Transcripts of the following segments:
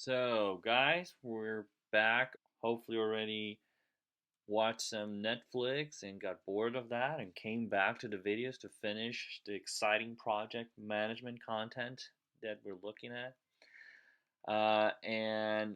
So, guys, we're back. Hopefully, already watched some Netflix and got bored of that and came back to the videos to finish the exciting project management content that we're looking at. And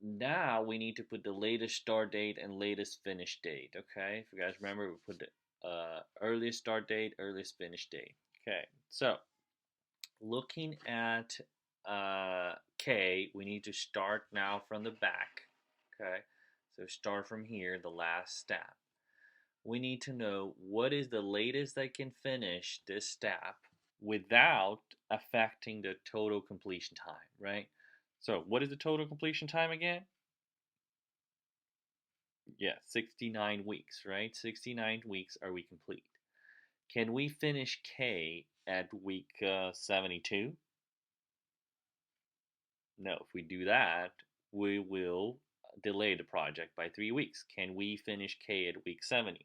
now we need to put the latest start date and latest finish date. Okay, if you guys remember, we put the earliest start date, earliest finish date. Okay, so looking at K, we need to start now from the back. Okay, so start from here, the last step. We need to know what is the latest I can finish this step without affecting the total completion time, right? So, what is the total completion time again? Yeah, 69 weeks, right? 69 weeks are we complete. Can we finish K at week 72? No, if we do that, we will delay the project by 3 weeks. Can we finish K at week 70?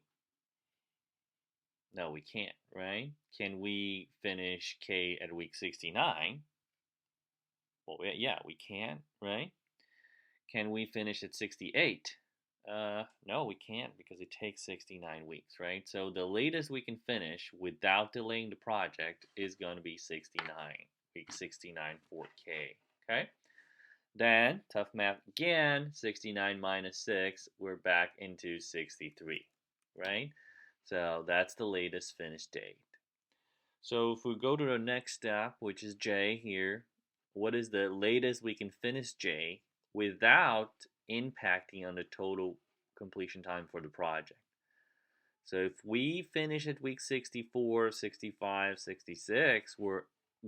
No, we can't, right? Can we finish K at week 69? Well, yeah, we can, right? Can we finish at 68? No, we can't because it takes 69 weeks, right? So the latest we can finish without delaying the project is going to be 69, week 69 for K, okay? Then, tough math again, 69 minus 6, we're back into 63, right? So that's the latest finish date. So if we go to the next step, which is J here, what is the latest we can finish J without impacting on the total completion time for the project? So if we finish at week 64, 65, 66, we're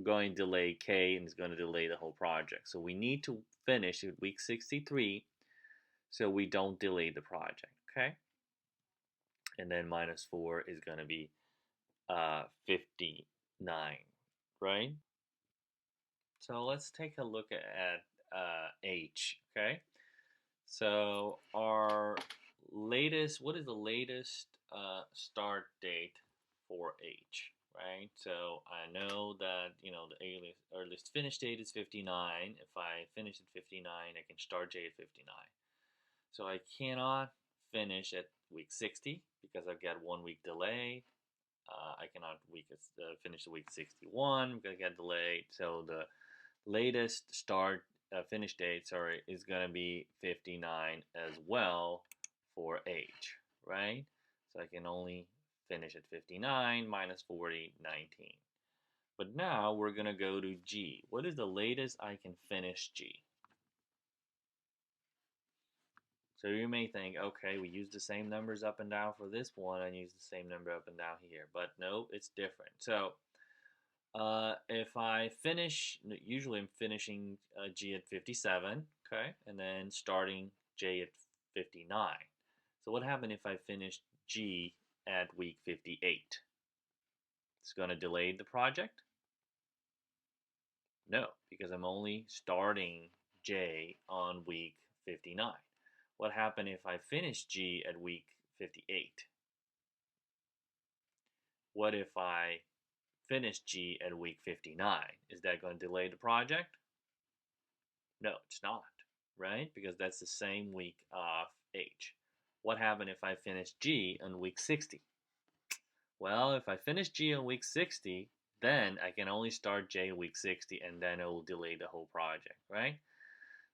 going to delay K and it's going to delay the whole project. So we need to finish at week 63 so we don't delay the project, okay? And then minus 4 is going to be 59, right? So let's take a look at H, okay? So our latest, what is the latest start date for H, right? So I know that, the earliest finish date is 59. If I finish at 59, I can start J at 59. So I cannot finish at week 60 because I've got 1 week delay. I cannot finish the week 61 because I got delayed. So the latest finish date, sorry, is going to be 59 as well for H, right? So I can only finish at 59 minus 40, 19. But now we're going to go to G. What is the latest I can finish G? So you may think, okay, we use the same numbers up and down for this one and use the same number up and down here. But no, it's different. So if I finish, usually I'm finishing G at 57, okay, and then starting J at 59. So what happened if I finish G at week 58? It's going to delay the project? No, because I'm only starting J on week 59. What happened if I finish G at week 58? What if I finish G at week 59? Is that going to delay the project? No, it's not, right? Because that's the same week of H. What happened if I finish G on week 60? Well, if I finish G on week 60, then I can only start J week 60 and then it will delay the whole project, right?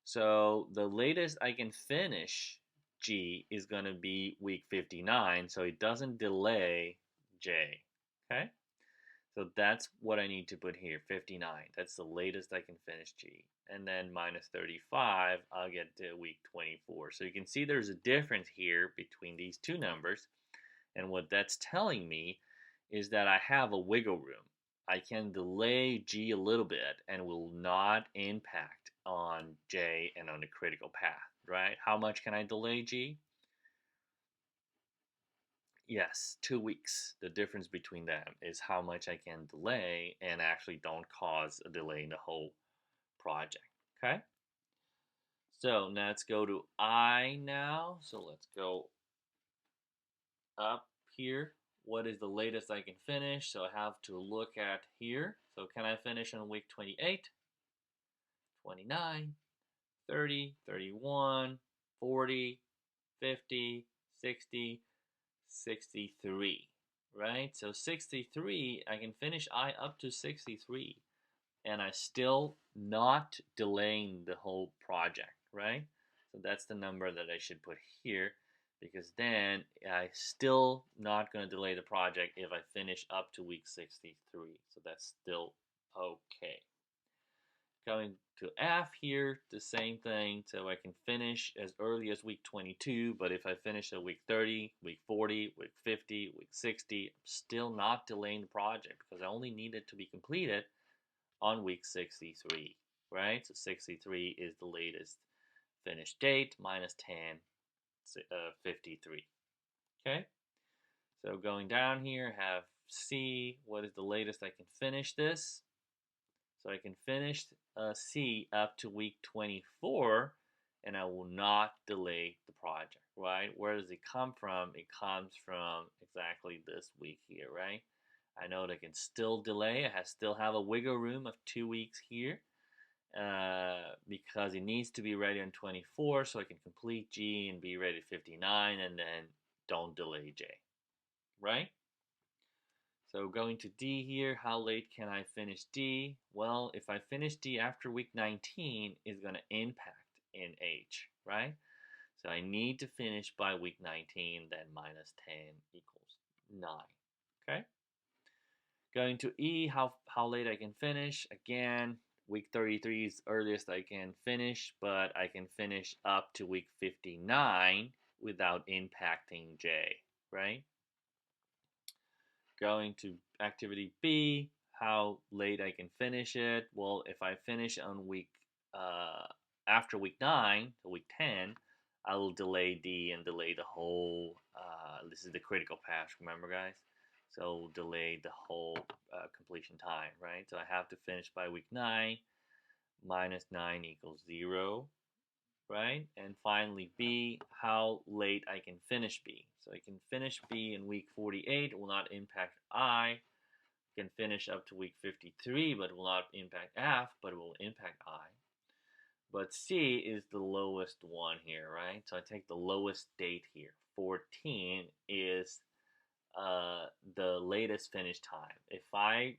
So the latest I can finish G is going to be week 59, so it doesn't delay J, okay? So that's what I need to put here, 59. That's the latest I can finish G. And then minus 35, I'll get to week 24. So you can see there's a difference here between these two numbers. And what that's telling me is that I have a wiggle room. I can delay G a little bit and will not impact on J and on the critical path, right? How much can I delay G? Yes, 2 weeks. The difference between them is how much I can delay and actually don't cause a delay in the whole project. Okay? So now let's go to I now. So let's go up here. What is the latest I can finish? So I have to look at here. So can I finish on week 28, 29, 30, 31, 40, 50, 60, 63, right? So 63, I can finish I up to 63, and I still not delaying the whole project, right? So that's the number that I should put here, because then I still not going to delay the project if I finish up to week 63. So that's still okay. Going to F here, the same thing. So I can finish as early as week 22, but if I finish at week 30, week 40, week 50, week 60, I'm still not delaying the project because I only need it to be completed on week 63, right? So 63 is the latest finish date minus 10, 53. Okay, so going down here, have C, what is the latest I can finish this? So I can finish C up to week 24, and I will not delay the project, right? Where does it come from? It comes from exactly this week here, right? I know that I can still delay. I still have a wiggle room of 2 weeks here because it needs to be ready on 24 so I can complete G and be ready at 59 and then don't delay J, right? So going to D here, how late can I finish D? Well, if I finish D after week 19, it's going to impact in H, right? So I need to finish by week 19, then minus 10 equals 9, okay? Going to E, how late I can finish. Again, week 33 is earliest I can finish, but I can finish up to week 59 without impacting J, right? Going to activity B, how late I can finish it. Well, if I finish on week after week 9 to week 10, I will delay D and delay the whole. This is the critical path, remember, guys? So delay the whole completion time, right? So I have to finish by week 9. Minus 9 equals 0, right? And finally, B, how late I can finish B. So I can finish B in week 48, it will not impact I. Can finish up to week 53, but it will not impact F, but it will impact I. But C is the lowest one here, right? So I take the lowest date here. 14 is the latest finish time. If I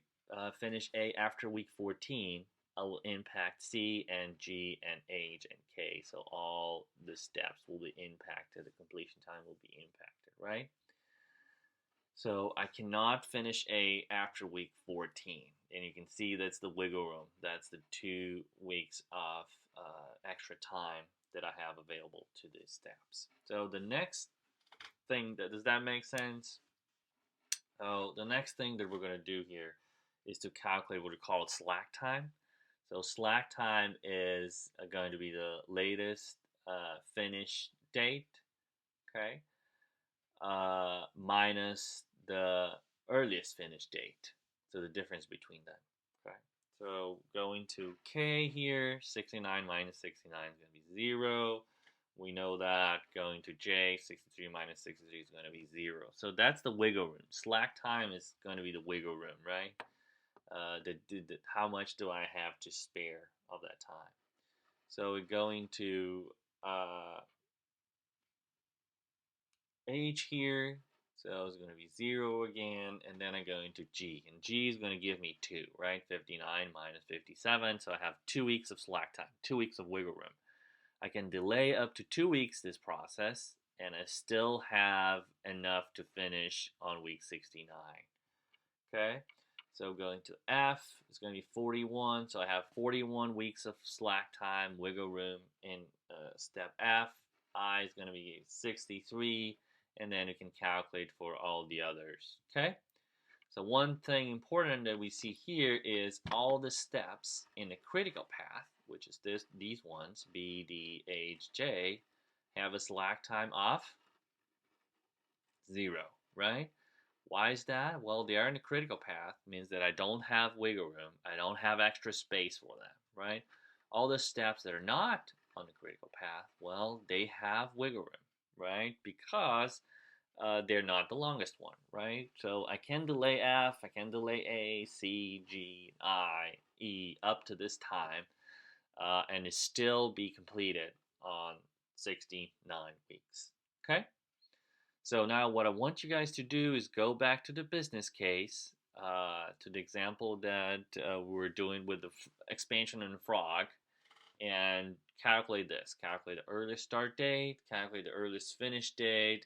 finish A after week 14, I will impact C and G and H and K. So all the steps will be impacted. The completion time will be impacted, right? So I cannot finish A after week 14. And you can see that's the wiggle room. That's the 2 weeks of extra time that I have available to these steps. So the next thing, does that make sense? Oh, the next thing that we're going to do here is to calculate what we call slack time. So slack time is going to be the latest finish date, okay, minus the earliest finish date. So the difference between them, okay. So going to K here, 69 minus 69 is going to be 0. We know that. Going to J, 63 minus 63 is going to be 0. So that's the wiggle room. Slack time is going to be the wiggle room, right? How much do I have to spare of that time? So we're going to H here. So it's going to be 0 again. And then I go into G. And G is going to give me 2, right? 59 minus 57. So I have 2 weeks of slack time, 2 weeks of wiggle room. I can delay up to 2 weeks this process, and I still have enough to finish on week 69. Okay, so going to F, it's going to be 41. So I have 41 weeks of slack time, wiggle room in step F. I is going to be 63, and then you can calculate for all the others. Okay, so one thing important that we see here is all the steps in the critical path, which is these ones, B, D, H, J, have a slack time of 0, right? Why is that? Well, they are in the critical path, means that I don't have wiggle room. I don't have extra space for them, right? All the steps that are not on the critical path, well, they have wiggle room, right? Because they're not the longest one, right? So I can delay F, I can delay A, C, G, I, E up to this time. and it still be completed on 69 weeks. Okay? So now what I want you guys to do is go back to the business case, to the example that we were doing with the expansion and the frog, and calculate this. Calculate the earliest start date, calculate the earliest finish date,